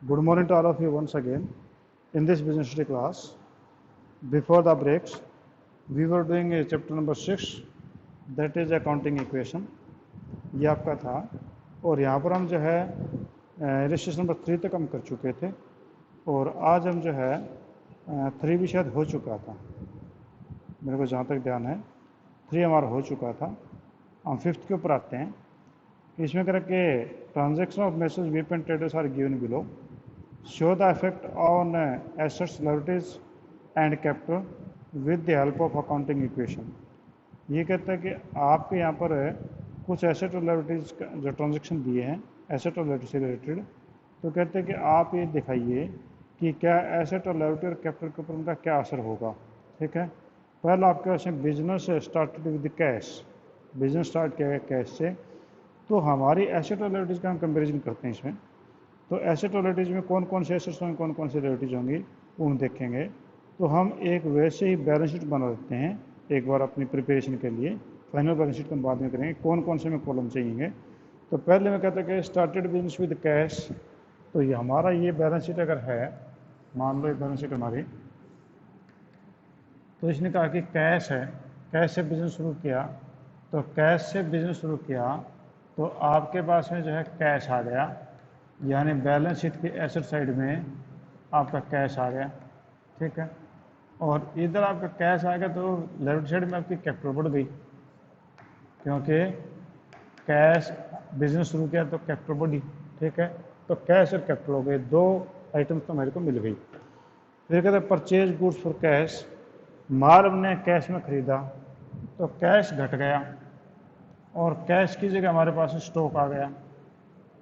Good morning to all of you once again. In this business study class, before the breaks, we were doing a chapter number 6, that is accounting equation. ये आपका था और यहाँ पर हम जो है इलस्ट्रेशन नंबर 3 तक हम कर चुके थे और आज हम जो है 3 भी शायद हो चुका था, मेरे को जहाँ तक ध्यान है 3 हमारा हो चुका था। हम 5th के ऊपर आते हैं। इसमें करके ट्रांजेक्शन ऑफ मैसेज वीप and traders are given below, show the effect on assets, liabilities and capital with the help of accounting equation। ये कहता है कि आपके यहाँ पर कुछ एसेट और लायबिलिटीज जो ट्रांजेक्शन दिए हैं एसेट और लायबिलिटी से रिलेटेड, तो कहते हैं कि आप ये दिखाइए कि क्या एसेट और लायबिलिटी और कैपिटल के ऊपर उनका क्या असर होगा। ठीक है, पहला आपके पास business started with cash, business start किया गया कैश से, तो हमारी एसेट और लायबिलिटीज का हम कंपेरिजन करते हैं इसमें। तो एसेट और लायबिलिटीज में कौन कौन से एसेट्स होंगे, कौन कौन से लायबिलिटीज होंगी, वो हम देखेंगे। तो हम एक वैसे ही बैलेंस शीट बना देते हैं एक बार अपनी प्रिपरेशन के लिए। फाइनल बैलेंस शीट को हम बाद में करेंगे कौन कौन से में कॉलम चाहिए। तो पहले मैं कहता कि स्टार्टेड बिजनेस विद कैश, तो ये हमारा ये बैलेंस शीट अगर है, मान लो ये बैलेंस शीट हमारी, तो इसने कहा कि कैश है, कैश से बिजनेस शुरू किया, तो कैश से बिजनेस शुरू किया तो आपके पास में जो है कैश आ गया, यानी बैलेंस शीट की एसेट साइड में आपका कैश आ गया। ठीक है, और इधर आपका कैश आ गया तो लेफ्ट साइड में आपकी कैपिटल बढ़ गई, क्योंकि कैश बिजनेस शुरू किया तो कैपिटल बढ़ी। ठीक है, तो कैश और कैपिटल हो गए, दो आइटम्स तो मेरे को मिल गई। फिर कहते हैं परचेज गुड्स फॉर कैश, माल हमने कैश में खरीदा तो कैश घट गया और कैश की जगह हमारे पास स्टॉक आ गया,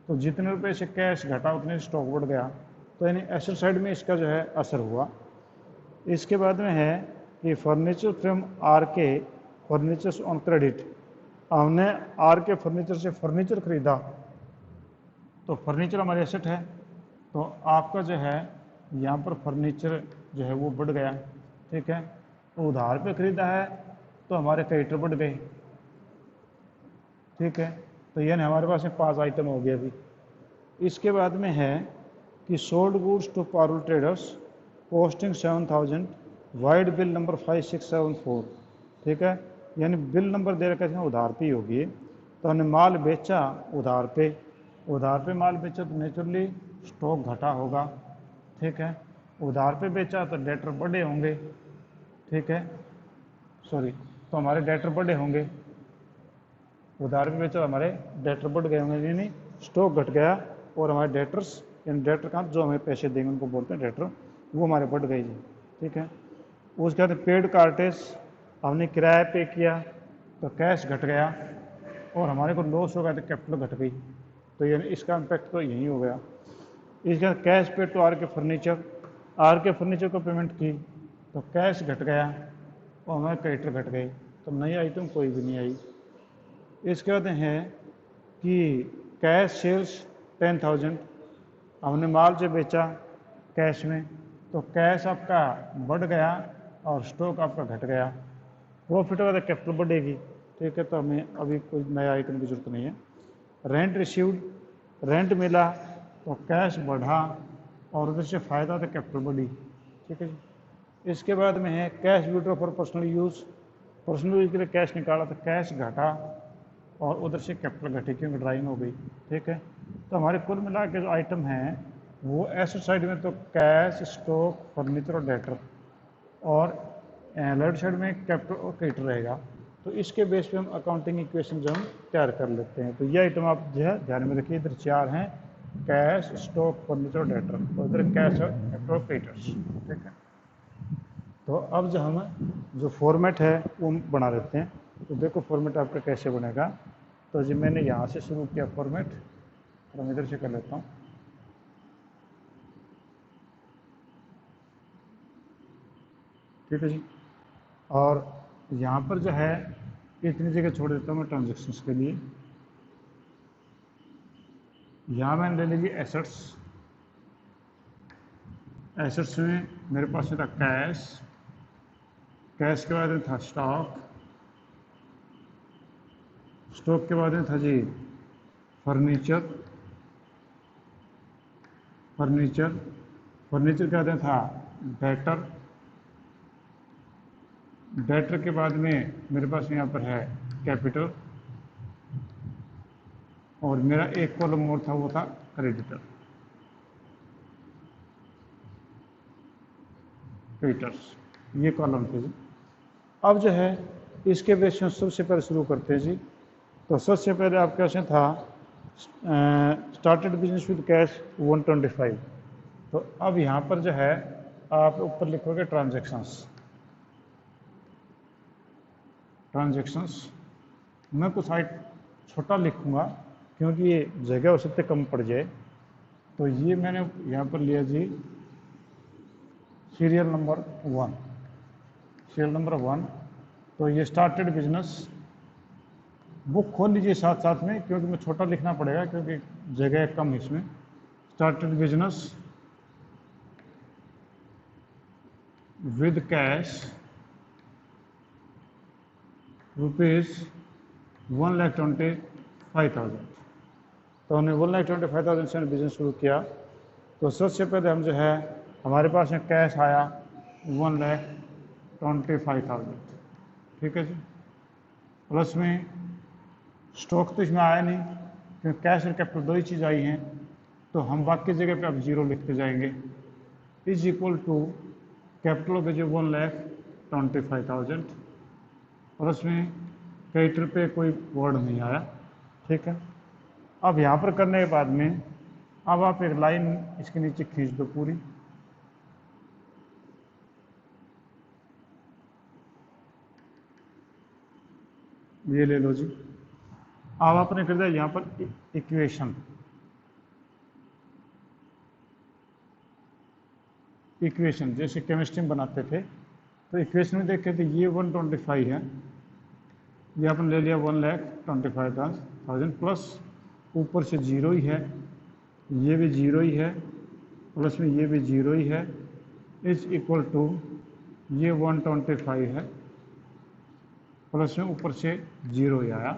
तो जितने रुपए से कैश घटा उतने स्टॉक बढ़ गया, तो यानी एसेट साइड में इसका जो है असर हुआ। इसके बाद में है कि फर्नीचर फ्रॉम आर के फर्नीचर्स ऑन क्रेडिट, हमने आर के फर्नीचर से फर्नीचर खरीदा तो फर्नीचर हमारी एसेट है, तो आपका जो है यहाँ पर फर्नीचर जो है वो बढ़ गया। ठीक है, तो उधार पे खरीदा है तो हमारे क्रेडिटर बढ़ गए। ठीक है, तो यानी हमारे पास में 5 आइटम हो गया अभी। इसके बाद में है कि sold goods to Parul traders costing 7000, vide bill number 5674। ठीक है, यानी बिल नंबर दे रखा है उधार पे ही होगी, तो हमने माल बेचा उधार पे, उधार पे माल बेचा तो नेचुरली स्टॉक घटा होगा। ठीक है, उधार पे बेचा तो डेटर बढ़े होंगे। ठीक है, सॉरी, तो हमारे डेटर बढ़े होंगे, उधार पे बेचा तो हमारे डेटर बढ़ गए होंगे, यानी स्टॉक घट गया और हमारे डेटर्स, यानी डेटर का जो हमें पैसे देंगे उनको बोलते हैं डेटर, वो हमारे बढ़ गए जी। ठीक है, उसके बाद पेड कार्टेज, हमने किराया पे किया तो कैश घट गया और हमारे को लॉस हो गया तो कैपिटल घट गई, तो यानी इसका इम्पैक्ट तो यही हो गया। इसके बाद कैश पेड टू आर के फर्नीचर, आर के फर्नीचर को पेमेंट की तो कैश घट गया और हमारे क्रेडिटर घट गए, तो नई आइटम कोई भी नहीं आई। इसके बाद है कि कैश सेल्स 10,000, हमने माल जो बेचा कैश में तो कैश आपका बढ़ गया और स्टॉक आपका घट गया, प्रॉफिट वगैरह कैपिटल बढ़ेगी। ठीक है, तो हमें अभी कोई नया आइटम की जरूरत नहीं है। रेंट रिसीव्ड, रेंट मिला तो कैश बढ़ा और उधर से फ़ायदा तो कैपिटल बढ़ी। ठीक है जी, इसके बाद में है cash withdraw for personal use, personal use के लिए कैश निकाला तो कैश घटा और उधर से कैपिटल घटी क्योंकि ड्राइंग हो गई। ठीक है, तो हमारे कुल मिला के जो आइटम हैं वो एसेट साइड में तो कैश, स्टॉक, फर्नीचर और डेटर, और लेफ्ट साइड में कैपिटल और क्रेडिटर रहेगा। तो इसके बेस पे हम अकाउंटिंग इक्वेशन जो हम तैयार कर लेते हैं। तो ये आइटम आप जो है ध्यान में रखिए, इधर 4 हैं, कैश, स्टॉक, फर्नीचर और डेटर, और इधर कैश और कैपिटल और क्रेडिटर्स। ठीक है, तो अब जो हम जो फॉर्मेट है वो बना लेते हैं। तो देखो फॉर्मेट आपका कैसे बनेगा। तो जी मैंने यहाँ से शुरू किया फॉर्मेट, तो मैं इधर से कर लेता हूँ। ठीक है जी, और यहाँ पर जो है इतनी जगह छोड़ देता हूँ मैं ट्रांजेक्शन्स के लिए। यहाँ मैंने ले लीजिए एसेट्स, एसेट्स में मेरे पास था कैश, कैश के बाद में था स्टॉक, स्टॉक के बाद में था जी फर्नीचर, फर्नीचर, फर्नीचर क्या होता था डेटर, डेटर के बाद में मेरे पास यहाँ पर है कैपिटल, और मेरा एक कॉलम और था वो था क्रेडिटर, क्रेडिटर्स, ये कॉलम थे जी। अब जो है इसके बेस में सबसे पहले शुरू करते हैं जी। तो सबसे पहले आपके पास था स्टार्टेड बिजनेस विद कैश 125। तो अब यहाँ पर जो है आप ऊपर लिखोगे ट्रांजैक्शंस, ट्रांजैक्शंस मैं कुछ साइड छोटा लिखूंगा क्योंकि ये जगह हो सकते कम पड़ जाए। तो ये मैंने यहाँ पर लिया जी सीरियल नंबर 1, सीरियल नंबर 1। तो ये स्टार्टेड बिजनेस, बुक खोल लीजिए साथ साथ में क्योंकि मैं छोटा लिखना पड़ेगा क्योंकि जगह कम इसमें। Started business with cash ₹1,25,000। तो हमने 1,25,000 से बिजनेस शुरू किया। तो सबसे पहले हम जो है हमारे पास में कैश आया 1,25,000, ठीक है जी। प्लस में स्टॉक तो इसमें आया नहीं क्योंकि कैश और कैपिटल दो ही चीज़ आई हैं, तो हम बाकी जगह पे अब जीरो लिखते जाएंगे। इज इक्वल टू कैपिटल पे जो 1,25,000, प्लस में क्रेडिटर पे कोई वर्ड नहीं आया, ठीक है। अब यहाँ पर करने के बाद में अब आप एक लाइन इसके नीचे खींच दो पूरी, ये ले लो जी। अब आपने कर दिया यहाँ पर इक्वेशन, इक्वेशन जैसे केमिस्ट्री में बनाते थे तो इक्वेशन में देखे थे ये 125 है, ये आपने ले लिया 1,25,000 प्लस ऊपर से जीरो ही है, ये भी जीरो ही है, प्लस में ये भी जीरो ही है, इज इक्वल टू ये 125 है, प्लस में ऊपर से जीरो ही आया।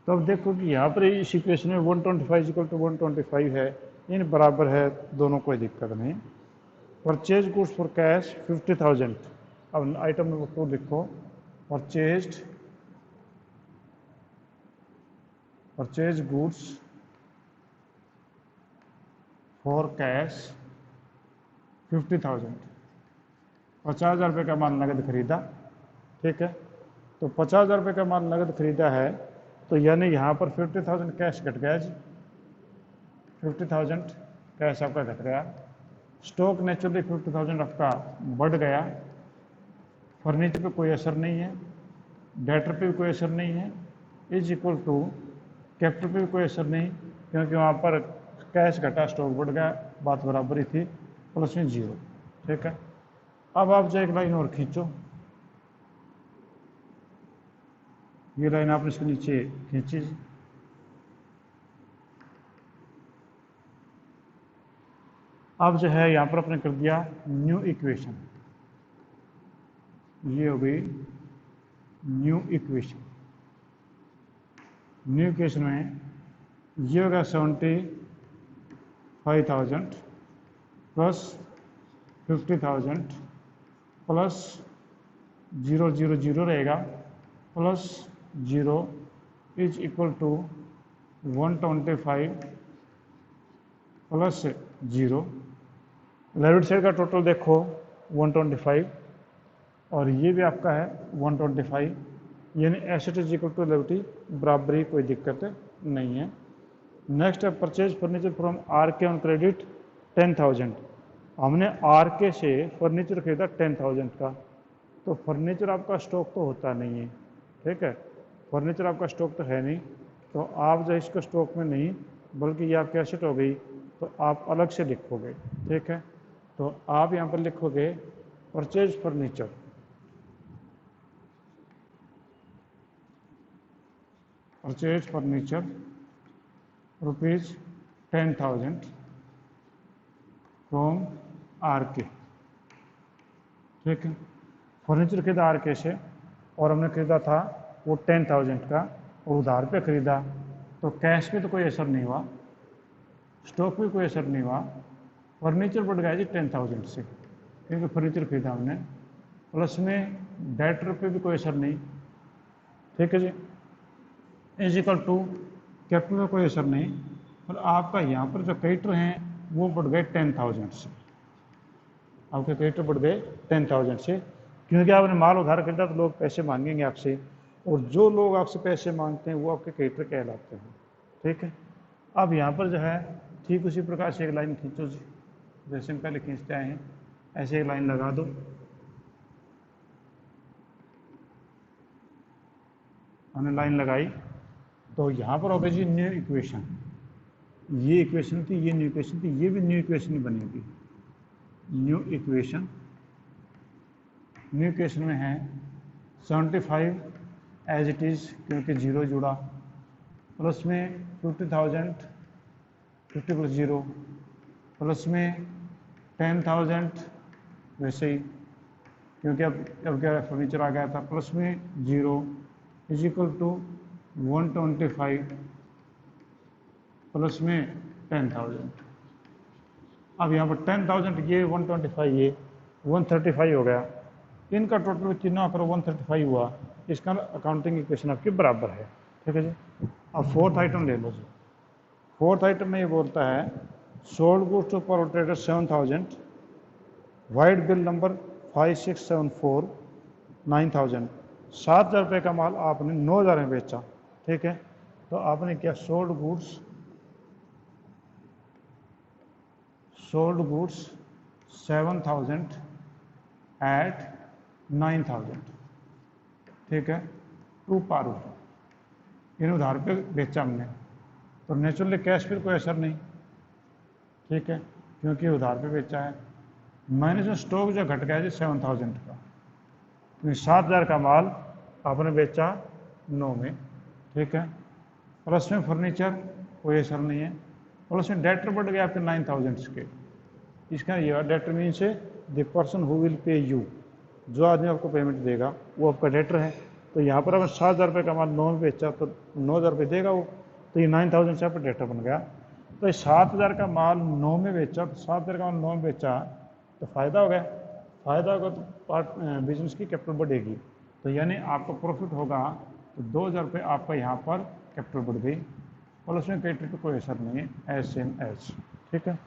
तो अब देखो कि यहाँ पर इस इक्वेशन में 125 इक्वल टू 125 है, इन बराबर है दोनों, कोई दिक्कत नहीं। Purchase goods for cash 50,000। अब आइटम नंबर 2 लिखो, परचेज गुड्स फॉर कैश 50,000, 50,000 रुपये का माल नगद खरीदा, ठीक है। तो 50,000 रुपये का माल नगद खरीदा है तो यानी यहाँ पर 50,000 कैश घट गया जी, 50,000 कैश आपका घट गया। स्टॉक नेचुरली 50,000 आपका बढ़ गया। फर्नीचर पे कोई असर नहीं है, डेटर पे भी कोई असर नहीं है, इज इक्वल टू कैपिटल पे भी कोई असर नहीं क्योंकि वहाँ पर कैश घटा स्टॉक बढ़ गया, बात बराबर ही थी, प्लस में जीरो, ठीक है। अब आप जो एक लाइन और खींचो, ये लाइन आपने इसके नीचे खींची। अब जो है यहाँ पर आपने कर दिया न्यू इक्वेशन, ये हो गई न्यू इक्वेशन। न्यू इक्वेशन में ये होगा 75,000 प्लस 50,000 प्लस 000 रहेगा, plus 0 is equal to 125 plus 0। Left side का टोटल देखो 125 और ये भी आपका है 125, यानी asset is equal to liability बराबरी, कोई दिक्कत नहीं है। नेक्स्ट है purchase furniture from R K on credit 10,000। हमने आर के से फर्नीचर खरीदा 10,000 का, तो फर्नीचर आपका स्टॉक तो होता नहीं है, ठीक है। फर्नीचर आपका स्टॉक तो है नहीं, तो आप जो इसको स्टॉक में नहीं बल्कि ये आपकी एसेट हो गई, तो आप अलग से लिखोगे, ठीक है। तो आप यहाँ पर लिखोगे purchase furniture, purchase furniture ₹10,000 from R K, ठीक है। फर्नीचर खरीदा आर के से और हमने खरीदा था वो 10,000 का और उधार पे खरीदा, तो कैश पे तो कोई असर नहीं हुआ, स्टॉक पे कोई असर नहीं हुआ, फर्नीचर बढ़ गया जी 10,000 से, क्योंकि फर्नीचर खरीदा हमने। प्लस में डेटर पे भी कोई असर नहीं, ठीक है जी, इज इक्वल टू कैपिटल में कोई असर नहीं। और आपका यहाँ पर जो क्रेडिटर हैं वो बढ़ गए 10,000 से, आपके क्रेडिटर बढ़ गए 10,000 से, क्योंकि आपने माल उधार खरीदा तो लोग पैसे मांगेंगे आपसे, और जो लोग आपसे पैसे मांगते हैं वो आपके क्रेडिटर कहलाते हैं, ठीक है। अब यहाँ पर जो है ठीक उसी प्रकार से एक लाइन खींचो जी, जैसे हम पहले खींचते आए हैं, ऐसे एक लाइन लगा दो। हमने लाइन लगाई तो यहाँ पर होगा जी न्यू इक्वेशन, ये इक्वेशन थी, ये न्यू इक्वेशन थी, ये भी न्यू इक्वेशन ही बनेगी। न्यू इक्वेशन, न्यू इक्वेशन में है 75 एज इट इज़, क्योंकि जीरो जुड़ा, प्लस में 50,000, 50 प्लस जीरो, प्लस में 10,000 वैसे ही, क्योंकि अब क्या फर्नीचर आ गया था, प्लस में zero is equal to 125 plus में 10,000। अब यहाँ पर 10,000 ये 125 ये 135 हो गया, इनका टोटल कितना करो 135 हुआ, इसका अकाउंटिंग इक्वेशन आपके बराबर है, ठीक है जी। अब फोर्थ आइटम ले लो जी। फोर्थ आइटम में ये बोलता है sold goods to power trader 7,000, vide bill number 5674 9,000। 7,000 रुपये का माल आपने 9,000 में बेचा, ठीक है। तो आपने क्या सोल्ड गुड्स 7,000 एट 9,000, ठीक है, टू पारू, इन उधार पे बेचा हमने, तो नेचुरली कैश पे कोई असर नहीं, ठीक है, क्योंकि उधार पे बेचा है। माइनस में स्टॉक जो घट गया जी 7,000 का, क्योंकि 7,000 का माल आपने बेचा 9 में, ठीक है। प्लस में फर्नीचर कोई असर नहीं है, प्लस में डेटर बढ़ गया आपके 9,000 के। इसका ये debtor means the person who will pay you, जो आदमी आपको पेमेंट देगा वो आपका डेटर है। तो यहाँ पर अगर 7,000 रुपये का माल 9 में बेचा तो 9,000 रुपये देगा वो, तो ये 9,000 से आपका डेटर बन गया। तो 7,000 का माल 9 में बेचा, तो 7,000 का माल 9 में बेचा तो फ़ायदा हो गया, फ़ायदा होगा तो पार्ट बिजनेस की कैपिटल बढ़ेगी, तो यानी आपका प्रॉफिट होगा, तो 2,000 रुपये आपका यहाँ पर कैपिटल बढ़ गई, और उसमें क्रेडिट पे कोई असर नहीं है, एज सेम एज, ठीक है।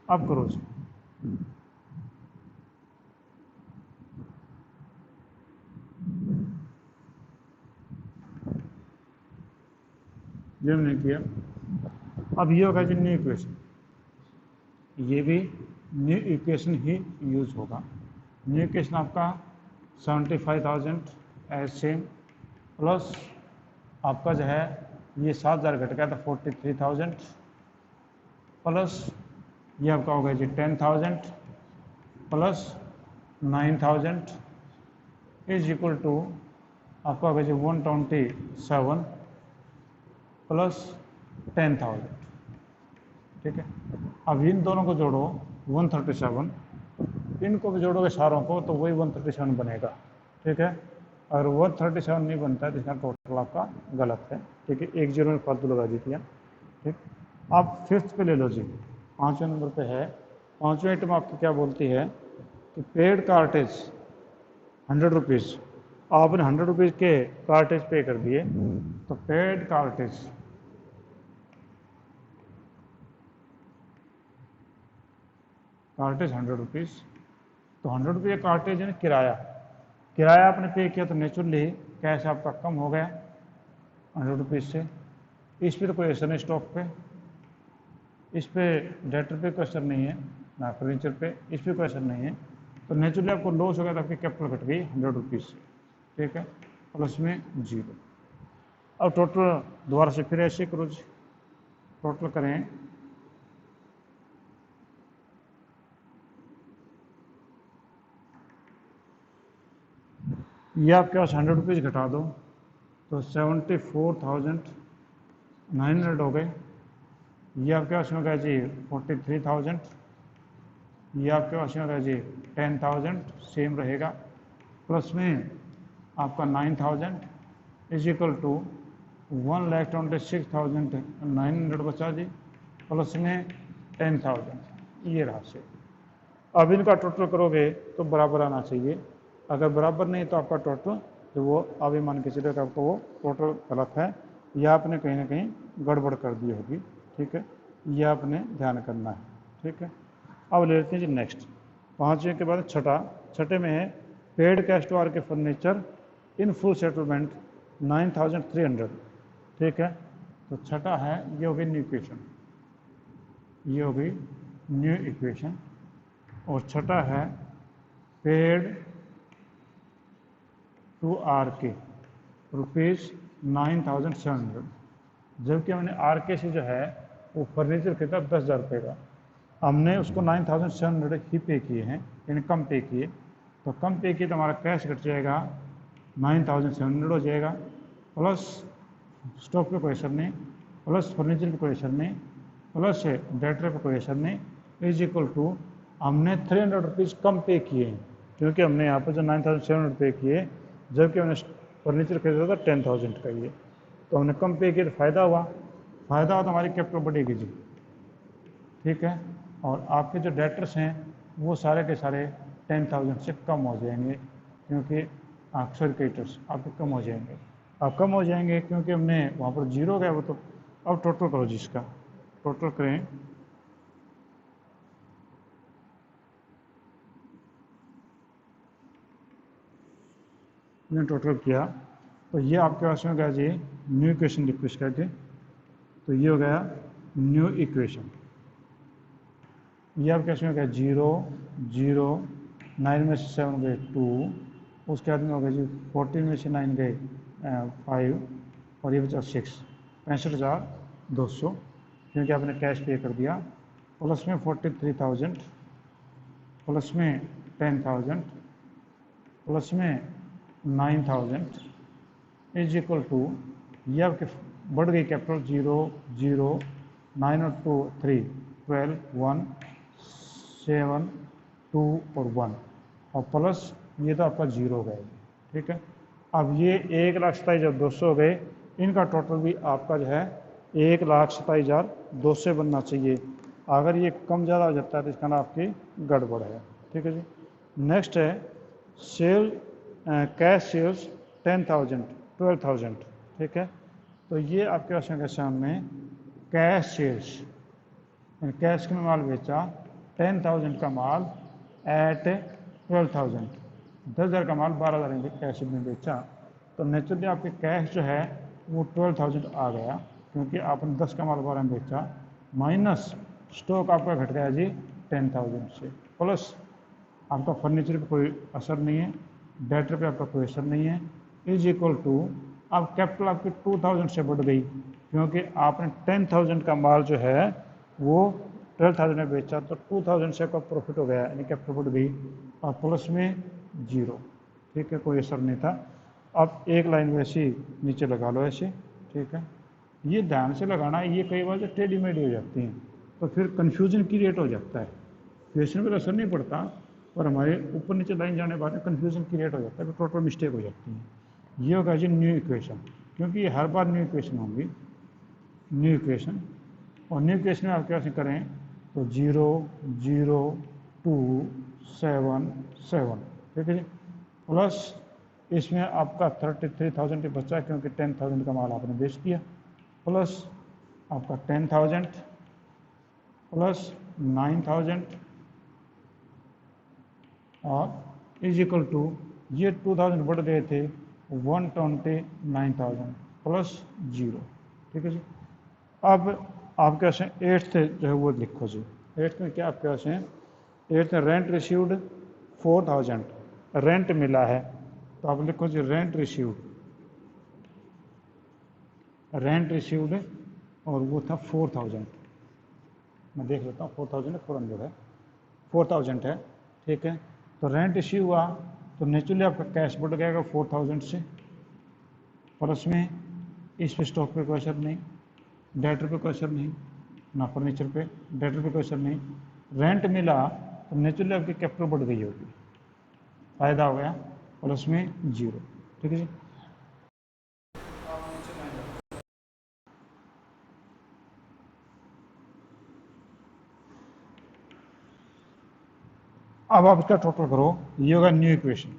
अब करो जी, ये हमने किया। अब ये होगा जी न्यू इक्वेशन, ये भी न्यू इक्वेशन ही यूज होगा। न्यू इक्वेशन आपका 75,000 एज सेम, प्लस आपका जो है ये 7,000 घट गया था 43,000, प्लस ये आपका होगा जी 10,000 प्लस 9,000 इज इक्वल टू आपका होगा जी 127 प्लस 10,000, ठीक है। अब इन दोनों को जोड़ो 137, इनको भी जोड़ोगे सारों को तो वही 137 बनेगा, ठीक है। अगर 137 नहीं बनता है तो इसका टोटल आपका गलत है, ठीक है, एक जीरो में फालतू लगा दी थी, ठीक। आप फिफ्थ पे ले लो जी, 5वें नंबर पे है। 5वें आइटम आपकी क्या बोलती है कि पेड कार्टेज 100 रुपीज़, आपने 100 रुपीज़ के कार्टेज पे कर दिए, तो पेड कार्टेज कार्टेज 100 रुपीज़, तो 100 रुपये कार्टेज है किराया, किराया आपने पे किया तो नेचुरली कैश आपका कम हो गया 100 रुपीज़ से। इस पर तो कोई असर नहीं स्टॉक पे, इस पे डेटर पे कोई असर नहीं है, ना फर्नीचर पे, इस पर कोई असर नहीं है, तो नेचुरली आपको लॉस हो गया तो आपकी कैपिटल घट गई 100 रुपीज़ से, ठीक है, प्लस में जीरो। अब टोटल दोबारा से फिर ऐसे करो जी, टोटल करें ये आपके पास 100 रुपीज़ घटा दो तो 74,900 हो गए। ये आपके पास में गया जी 43,000, ये आपके पास में गया जी 10,000 सेम रहेगा, प्लस में आपका 9,000 इज इक्वल टू 1,26,900 बचा जी, प्लस में 10,000, ये रहा से। अब इनका टोटल करोगे तो बराबर आना चाहिए, अगर बराबर नहीं तो आपका टोटल तो वो अभी मान के चले आपको वो टोटल गलत है, या आपने कहीं ना कहीं गड़बड़ कर दी होगी। ठीक है, ये आपने ध्यान करना है। ठीक है, अब ले लेते हैं जी नेक्स्ट, पाँचवें के बाद छठा। छठे में है पेड कैश टू आर के फर्नीचर इन फुल सेटलमेंट 9300। ठीक है, तो छठा है, ये हो गई न्यू इक्वेशन, ये हो गई न्यू इक्वेशन। और छठा है पेड टू आर के रुपीज़ 9700, जबकि हमने आर के से जो है वो फर्नीचर खरीदा 10,000 रुपये का, हमने उसको 9700 ही पे किए हैं, यानी कम पे किए, तो कम पे किए तो हमारा कैश घट जाएगा 9700 हो जाएगा, प्लस स्टॉक पे कोई असर नहीं, प्लस फर्नीचर पे कोई असर नहीं, प्लस डेटर पे कोई असर नहीं, इज इक्वल टू हमने 300 रुपीज़ कम पे किए हैं, क्योंकि हमने यहाँ पर जो 9700 पे किए, जबकि हमने फर्नीचर खरीदा था 10,000 का ये, तो हमने कम पे किया तो फ़ायदा हुआ, फ़ायदा हुआ तो हमारी कैपिटल बढ़ेगी जी। ठीक है, और आपके जो डेटर्स हैं वो सारे के सारे 10,000 से कम हो जाएंगे, क्योंकि सॉरी क्रेडिटर्स आपके कम हो जाएंगे, अब कम हो जाएंगे क्योंकि हमने वहाँ पर जीरो गया वो तो। अब टोटल करो जिसका टोटल करें, टोटल किया तो ये आपके पास में गया जी न्यू इक्वेशन लिखो इसका के, तो ये हो गया न्यू इक्वेशन। ये आपके पास में गया 0 0, 9 में से 7 गए 2, उसके बाद में हो गया जी 14 में से 9 गए 5, और ये बचा 6, 65,200, क्योंकि आपने कैश पे कर दिया, प्लस में 43,000, प्लस में 10,000, प्लस में 9,000 इज इक्वल टू, ये आपके बढ़ गई कैपिटल 0 0, 9 और 2 3, 12 1 7 2 और 1, और प्लस ये तो आपका 0 हो गया। ठीक है, अब ये 1,27,200 हो गए, इनका टोटल भी आपका जो है 1,27,200 बनना चाहिए, अगर ये कम ज़्यादा हो जाता है तो इसका नाम आपकी गड़बड़ है। ठीक है जी, नेक्स्ट है सेल कैश सेल्स 10,000 12,000। ठीक है, तो ये आपके पास में सामने कैश सेल्स, कैश में माल बेचा 10,000 का माल एट 12,000, 10,000 का माल 12,000 में कैश में बेचा, तो नेचुरली आपके कैश जो है वो 12,000 आ गया, क्योंकि आपने 10 का माल 12 में बेचा, माइनस स्टॉक आपका घट गया जी 10,000 से, प्लस आपका फर्नीचर पे कोई असर नहीं है, डेटर पे आपका कोई असर नहीं है, इज इक्वल टू अब कैपिटल आपकी 2,000 से बढ़ गई, क्योंकि आपने 10,000 का माल जो है वो 12,000 में बेचा, तो 2,000 से आपका प्रॉफिट हो गया, यानी कैपिटल बढ़ गई, और प्लस में 0। ठीक है, कोई असर नहीं था। अब एक लाइन वैसे ही नीचे लगा लो ऐसे। ठीक है, ये ध्यान से लगाना, ये कई बार जो टेढ़ी मेढ़ी हो जाती हैं तो फिर कन्फ्यूजन क्रिएट हो जाता है, क्वेश्चन पर असर नहीं पड़ता, और हमारे ऊपर नीचे लाइन जाने के बाद में कन्फ्यूजन क्रिएट हो जाता है, टोटल मिस्टेक हो जाती है। ये होगा जी न्यू इक्वेशन, क्योंकि ये हर बार न्यू इक्वेशन होंगी, न्यू इक्वेशन, और न्यू इक्वेशन में आप कैसे करें तो 0 0 2 7 7। ठीक है जी, प्लस इसमें आपका 33,000 ही बचा, क्योंकि 10,000 का माल आपने बेच दिया, प्लस आपका 10,000 प्लस 9,000 और इज इक्वल टू, ये 2,000 बढ़ गए थे 129,000 प्लस 0। ठीक है जी, अब आपके पास एट्थ जो है वो लिखो जी। एट्थ में क्या आपके पास है, एट्थ में रेंट रिसीव्ड 4,000, रेंट मिला है, तो आप लिखो जी रेंट रिसीव्ड, रेंट रिसीव्ड, और वो था 4,000, मैं देख लेता हूँ 4,000 है 400 है, 4,000 है। ठीक है, तो रेंट इश्यू हुआ तो नेचुरली आपका कैश बढ़ जाएगा 4,000 से, प्लस में इस पे स्टॉक पे कोई असर नहीं, डेटर पे कोई असर नहीं, ना फर्नीचर पे, डेटर पे कोई असर नहीं, रेंट मिला तो नेचुरली आपकी कैपिटल बढ़ गई होगी, फ़ायदा हो गया, प्लस में 0। ठीक है जी, अब आप इसका टोटल करो, ये होगा न्यू इक्वेशन।